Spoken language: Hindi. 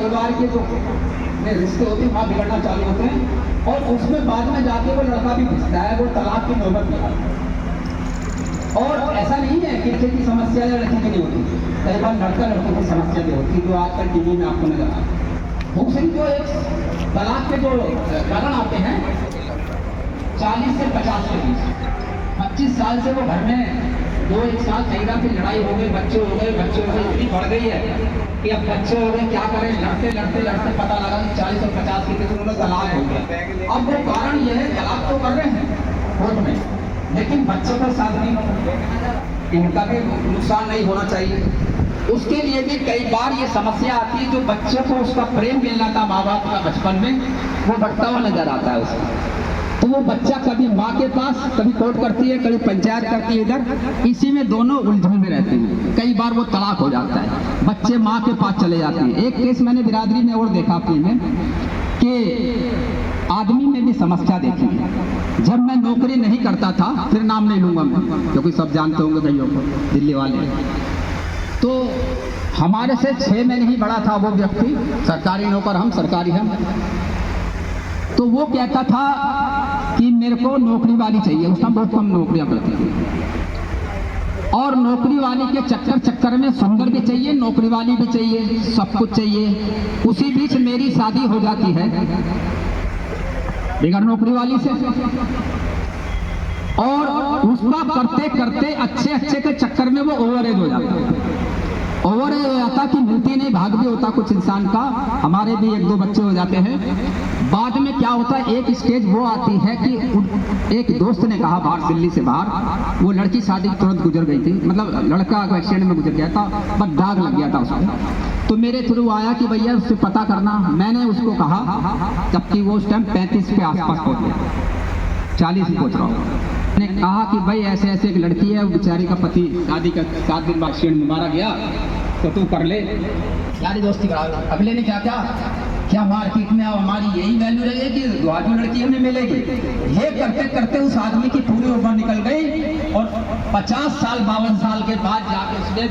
परिवार के जो रिश्ते होते हैं वहाँ बिगड़ना चालू होते हैं, और उसमें बाद में जाके वो लड़का भी घुसता है, वो तलाक की नौबत भी आता है। और ऐसा नहीं है कि लड़के की समस्या या लड़की की नहीं होती, कई बार लड़का लड़कों की समस्या भी होती है, जो आजकल टीवी में आपको नजर आता है। दूसरी जो एक तलाक के जो कारण आते हैं 40 से 50 के बीच, 25 साल से वो घर में 2-1 साल सही रहा, फिर लड़ाई हो गई, बच्चे हो गए इतनी बढ़ गई है कि अब बच्चे हो गए, क्या करें, लड़ते पता लगा कि 40 और 50 के बीच उन्होंने तलाक हो गया। अब वो कारण ये है, तलाक तो कर रहे हैं कोर्ट में, लेकिन बच्चों के साथ भी इनका भी नुकसान नहीं होना चाहिए। उसके लिए भी कई बार ये समस्या आती है, जो बच्चों को उसका प्रेम मिलना था माँ बाप का बचपन में, वो बढ़ता हुआ नजर आता है उसका। तो वो बच्चा कभी माँ के पास, कभी कोर्ट करती है, कभी पंचायत करती है इधर, इसी में दोनों उलझन में रहते हैं। कई बार वो तलाक हो जाता है, बच्चे माँ के पास चले जाते हैं। एक केस मैंने बिरादरी में और देखा अपनी में कि आदमी में भी समस्या देखी है। जब मैं नौकरी नहीं करता था, फिर नाम नहीं लूंगा मैं क्योंकि सब जानते होंगे भैया को, दिल्ली वाले, तो हमारे से 6 महीने ही बड़ा था वो व्यक्ति, सरकारी नौकर, हम सरकारी हम। तो वो कहता था कि मेरे को नौकरी वाली चाहिए, उस टाइम बहुत कम नौकरियां करती थी, और नौकरी वाली के चक्कर में सुंदर भी चाहिए, नौकरी वाली भी चाहिए, सब कुछ चाहिए। उसी बीच मेरी शादी हो जाती है बगैर नौकरी वाली से, और उसका करते करते अच्छे के चक्कर में वो ओवरेज हो जाता है। ओवरेज हो जाता कि मिलती नहीं, भाग भी होता कुछ इंसान का। हमारे भी 1-2 बच्चे हो जाते हैं। बाद में क्या होता है, एक स्टेज वो आती है कि एक दोस्त ने कहा बाहर, दिल्ली से बाहर, वो लड़की शादी तुरंत गुजर गई थी, मतलब लड़का एक्सीडेंट में गुजर गया था, बस दाग लग गया था उसको। तो मेरे थ्रू आया कि भैया उससे पता करना। मैंने उसको कहा, जबकि वो उस टाइम 35 के आसपास पहुंच गया, 40 पहुंच रहा हूँ। ने कहा कि भाई ऐसे ऐसे एक लड़की है, बेचारी का पति शादी का 7 दिन बाद एक्सीडेंट में मारा गया, तो तू कर ले, यारी दोस्ती करा। अगले ने क्या मार्केट में अब हमारी यही वैल्यू रहेगी, जो लड़की हमें मिलेगी। ये करते करते उस आदमी की पूरी उम्र निकल गई, और 50 साल 52 साल के बाद जाके उसने